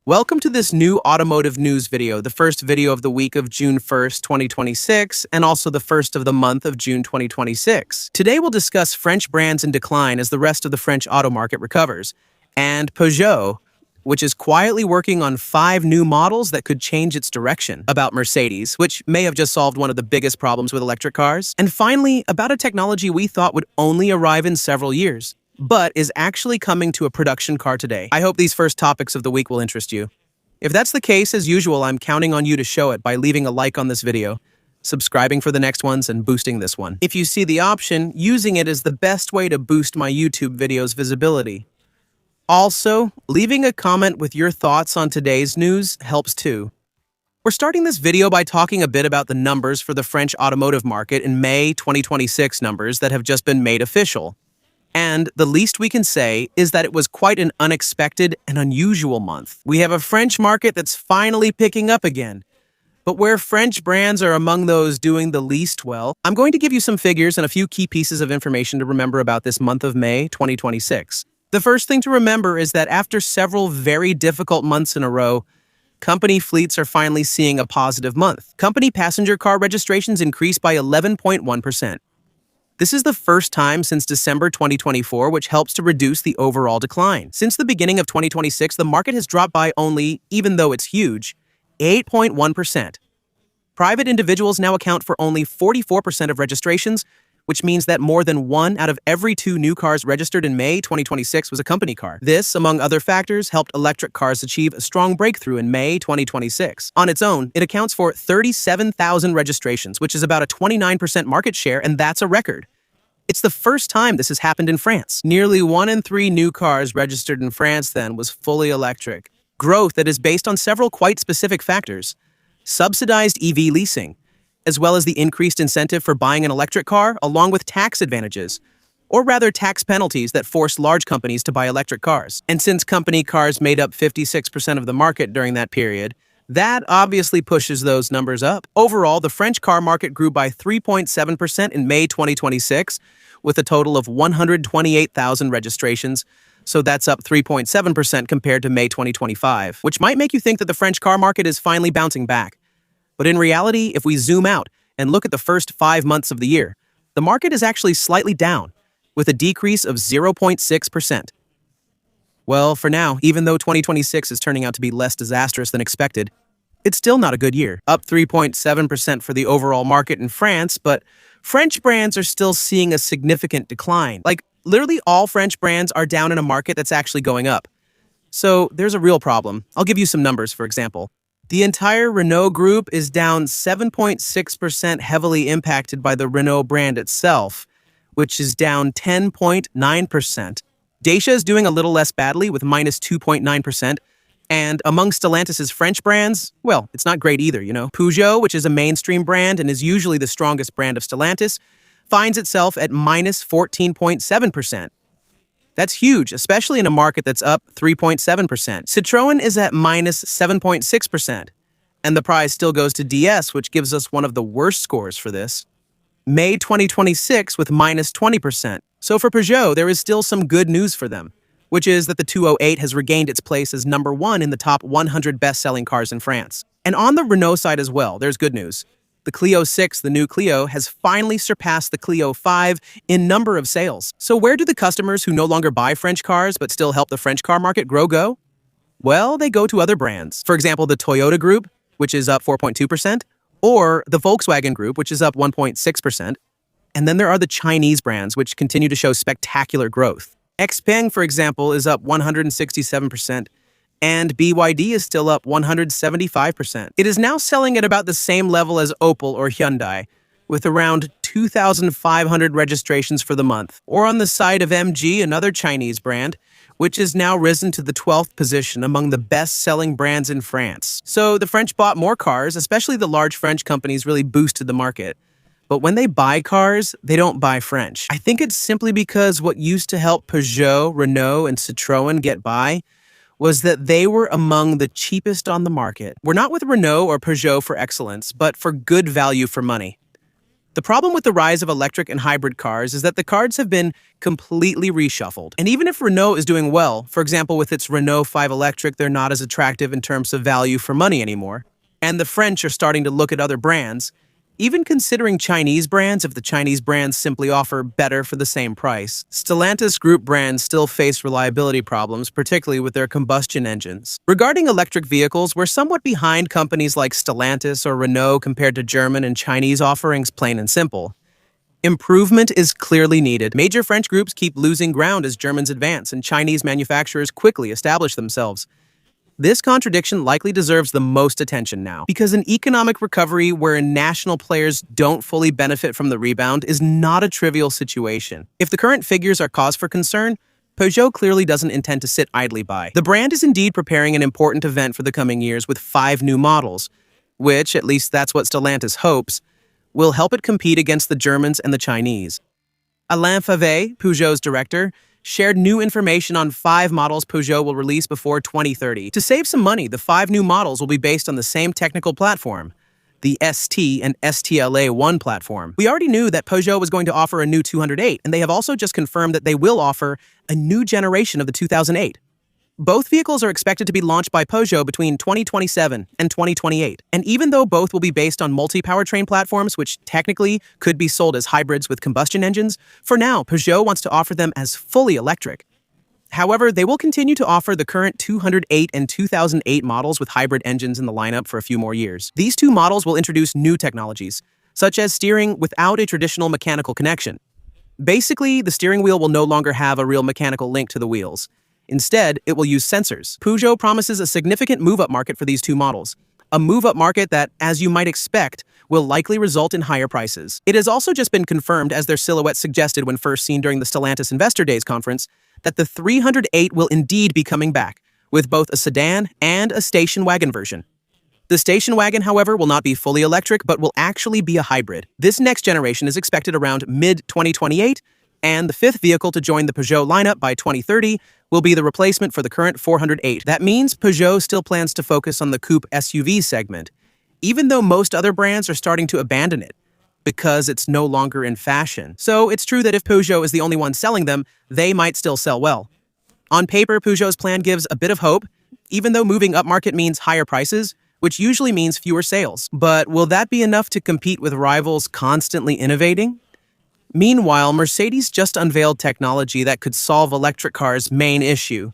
Welcome to this new automotive news video, the first video of the week of June 1st, 2026, and also the first of the month of June 2026. Today we'll discuss French brands in decline as the rest of the French auto market recovers, and Peugeot, which is quietly working on 5 new models that could change its direction, about Mercedes, which may have just solved one of the biggest problems with electric cars, and finally, about a technology we thought would only arrive in several years, but is actually coming to a production car today. I hope these first topics of the week will interest you. If that's the case, as usual, I'm counting on you to show it by leaving a like on this video, subscribing for the next ones, and boosting this one. If you see the option, using it is the best way to boost my YouTube videos' visibility. Also, leaving a comment with your thoughts on today's news helps too. We're starting this video by talking a bit about the numbers for the French automotive market in May 2026 numbers that have just been made official. And the least we can say is that it was quite an unexpected and unusual month. We have a French market that's finally picking up again. But where French brands are among those doing the least well, I'm going to give you some figures and a few key pieces of information to remember about this month of May 2026. The first thing to remember is that after several very difficult months in a row, company fleets are finally seeing a positive month. Company passenger car registrations increased by 11.1%. This is the first time since December 2024, which helps to reduce the overall decline. Since the beginning of 2026, the market has dropped by only, even though it's huge, 8.1%. Private individuals now account for only 44% of registrations, which means that more than 1 out of every 2 new cars registered in May 2026 was a company car. This, among other factors, helped electric cars achieve a strong breakthrough in May 2026. On its own, it accounts for 37,000 registrations, which is about a 29% market share, and that's a record. It's the first time this has happened in France. Nearly 1 in 3 new cars registered in France then was fully electric. Growth that is based on several quite specific factors. Subsidized EV leasing, as well as the increased incentive for buying an electric car, along with tax advantages, or rather tax penalties that forced large companies to buy electric cars. And since company cars made up 56% of the market during that period, that obviously pushes those numbers up. Overall, the French car market grew by 3.7% in May 2026, with a total of 128,000 registrations, so that's up 3.7% compared to May 2025, which might make you think that the French car market is finally bouncing back. But in reality, if we zoom out and look at the first 5 months of the year, the market is actually slightly down, with a decrease of 0.6%. Well, for now, even though 2026 is turning out to be less disastrous than expected, it's still not a good year. Up 3.7% for the overall market in France, but French brands are still seeing a significant decline. Like, literally all French brands are down in a market that's actually going up. So there's a real problem. I'll give you some numbers, for example. The entire Renault group is down 7.6%, heavily impacted by the Renault brand itself, which is down 10.9%. Dacia is doing a little less badly with minus 2.9%. And among Stellantis' French brands, well, it's not great either, you know. Peugeot, which is a mainstream brand and is usually the strongest brand of Stellantis, finds itself at minus 14.7%. That's huge, especially in a market that's up 3.7%. Citroën is at minus 7.6%. And the prize still goes to DS, which gives us one of the worst scores for this. May 2026 with minus 20%. So for Peugeot, there is still some good news for them, which is that the 208 has regained its place as number 1 in the top 100 best-selling cars in France. And on the Renault side as well, there's good news. The Clio 6, the new Clio, has finally surpassed the Clio 5 in number of sales. So where do the customers who no longer buy French cars but still help the French car market grow go? Well, they go to other brands. For example, the Toyota Group, which is up 4.2%, or the Volkswagen Group, which is up 1.6%. And then there are the Chinese brands, which continue to show spectacular growth. XPeng, for example, is up 167%, and BYD is still up 175%. It is now selling at about the same level as Opel or Hyundai, with around 2,500 registrations for the month. Or on the side of MG, another Chinese brand, which has now risen to the 12th position among the best-selling brands in France. So the French bought more cars, especially the large French companies really boosted the market. But when they buy cars, they don't buy French. I think it's simply because what used to help Peugeot, Renault, and Citroën get by was that they were among the cheapest on the market. We're not with Renault or Peugeot for excellence, but for good value for money. The problem with the rise of electric and hybrid cars is that the cards have been completely reshuffled. And even if Renault is doing well, for example with its Renault 5 Electric, they're not as attractive in terms of value for money anymore. And the French are starting to look at other brands, even considering Chinese brands if the Chinese brands simply offer better for the same price. Stellantis group brands still face reliability problems, particularly with their combustion engines. Regarding electric vehicles, we're somewhat behind companies like Stellantis or Renault compared to German and Chinese offerings, plain and simple. Improvement is clearly needed. Major French groups keep losing ground as Germans advance and Chinese manufacturers quickly establish themselves. This contradiction likely deserves the most attention now, because an economic recovery where national players don't fully benefit from the rebound is not a trivial situation. If the current figures are cause for concern, Peugeot clearly doesn't intend to sit idly by. The brand is indeed preparing an important event for the coming years with 5 new models, which, at least that's what Stellantis hopes, will help it compete against the Germans and the Chinese. Alain Favet, Peugeot's director, shared new information on 5 models Peugeot will release before 2030. To save some money, the 5 new models will be based on the same technical platform, the ST and STLA1 platform. We already knew that Peugeot was going to offer a new 208, and they have also just confirmed that they will offer a new generation of the 2008. Both vehicles are expected to be launched by Peugeot between 2027 and 2028. And even though both will be based on multi-powertrain platforms, which technically could be sold as hybrids with combustion engines, for now, Peugeot wants to offer them as fully electric. However, they will continue to offer the current 208 and 2008 models with hybrid engines in the lineup for a few more years. These 2 models will introduce new technologies, such as steering without a traditional mechanical connection. Basically, the steering wheel will no longer have a real mechanical link to the wheels. Instead, it will use sensors. Peugeot promises a significant move-up market for these 2 models, a move-up market that, as you might expect, will likely result in higher prices. It has also just been confirmed, as their silhouette suggested when first seen during the Stellantis Investor Days conference, that the 308 will indeed be coming back, with both a sedan and a station wagon version. The station wagon, however, will not be fully electric, but will actually be a hybrid. This next generation is expected around mid-2028, and the 5th vehicle to join the Peugeot lineup by 2030 will be the replacement for the current 408. That means Peugeot still plans to focus on the coupe SUV segment, even though most other brands are starting to abandon it, because it's no longer in fashion. So it's true that if Peugeot is the only one selling them, they might still sell well. On paper, Peugeot's plan gives a bit of hope, even though moving upmarket means higher prices, which usually means fewer sales. But will that be enough to compete with rivals constantly innovating? Meanwhile, Mercedes just unveiled technology that could solve electric cars' main issue: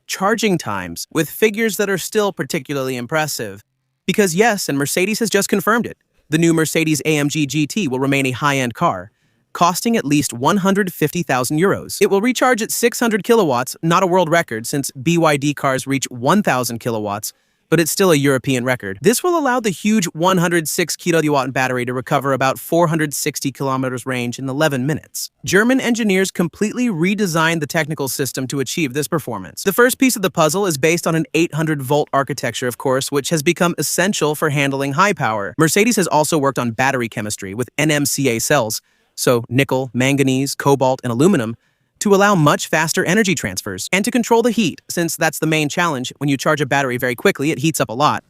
charging times, with figures that are still particularly impressive. Because yes, and Mercedes has just confirmed it, the new Mercedes-AMG GT will remain a high-end car, costing at least €150,000. It will recharge at 600 kilowatts, not a world record since BYD cars reach 1,000 kilowatts, but it's still a European record. This will allow the huge 106 kilowatt battery to recover about 460 kilometers range in 11 minutes. German engineers completely redesigned the technical system to achieve this performance. The first piece of the puzzle is based on an 800-volt architecture, of course, which has become essential for handling high power. Mercedes has also worked on battery chemistry with NMCA cells, so nickel, manganese, cobalt, and aluminum, to allow much faster energy transfers, and to control the heat, since that's the main challenge. When you charge a battery very quickly, it heats up a lot.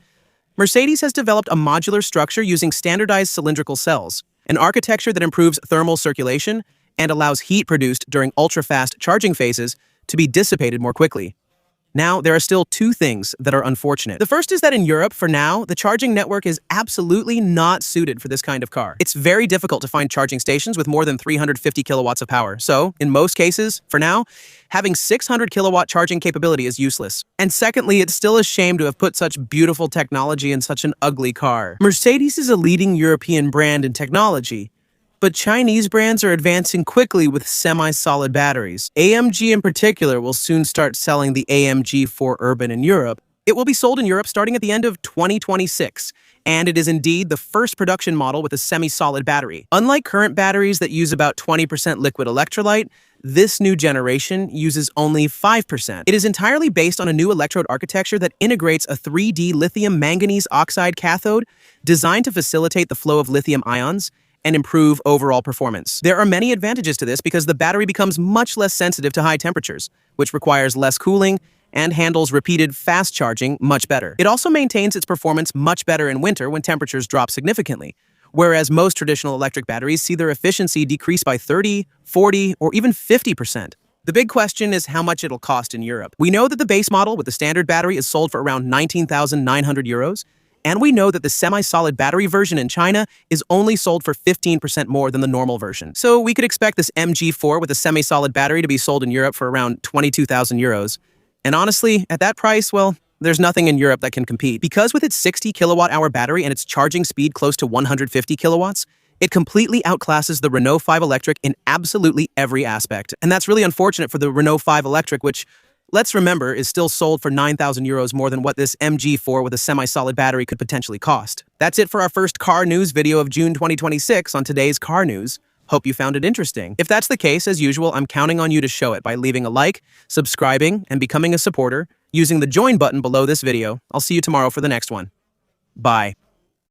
Mercedes has developed a modular structure using standardized cylindrical cells, an architecture that improves thermal circulation and allows heat produced during ultra-fast charging phases to be dissipated more quickly. Now, there are still 2 things that are unfortunate. The first is that in Europe, for now, the charging network is absolutely not suited for this kind of car. It's very difficult to find charging stations with more than 350 kilowatts of power. So, in most cases, for now, having 600 kilowatt charging capability is useless. And secondly, it's still a shame to have put such beautiful technology in such an ugly car. Mercedes is a leading European brand in technology, but Chinese brands are advancing quickly with semi-solid batteries. AMG in particular will soon start selling the AMG 4 Urban in Europe. It will be sold in Europe starting at the end of 2026, and it is indeed the first production model with a semi-solid battery. Unlike current batteries that use about 20% liquid electrolyte, this new generation uses only 5%. It is entirely based on a new electrode architecture that integrates a 3D lithium manganese oxide cathode designed to facilitate the flow of lithium ions and improve overall performance. There are many advantages to this because the battery becomes much less sensitive to high temperatures, which requires less cooling and handles repeated fast charging much better. It also maintains its performance much better in winter when temperatures drop significantly, whereas most traditional electric batteries see their efficiency decrease by 30, 40, or even 50%. The big question is how much it'll cost in Europe. We know that the base model with the standard battery is sold for around 19,900 euros, and we know that the semi-solid battery version in China is only sold for 15% more than the normal version. So we could expect this MG4 with a semi-solid battery to be sold in Europe for around 22,000 euros. And honestly, at that price, well, there's nothing in Europe that can compete. Because with its 60 kilowatt-hour battery and its charging speed close to 150 kilowatts, it completely outclasses the Renault 5 Electric in absolutely every aspect. And that's really unfortunate for the Renault 5 Electric, which, let's remember, is still sold for 9,000 euros more than what this MG4 with a semi-solid battery could potentially cost. That's it for our first car news video of June 2026 on today's Car News. Hope you found it interesting. If that's the case, as usual, I'm counting on you to show it by leaving a like, subscribing, and becoming a supporter using the join button below this video. I'll see you tomorrow for the next one. Bye.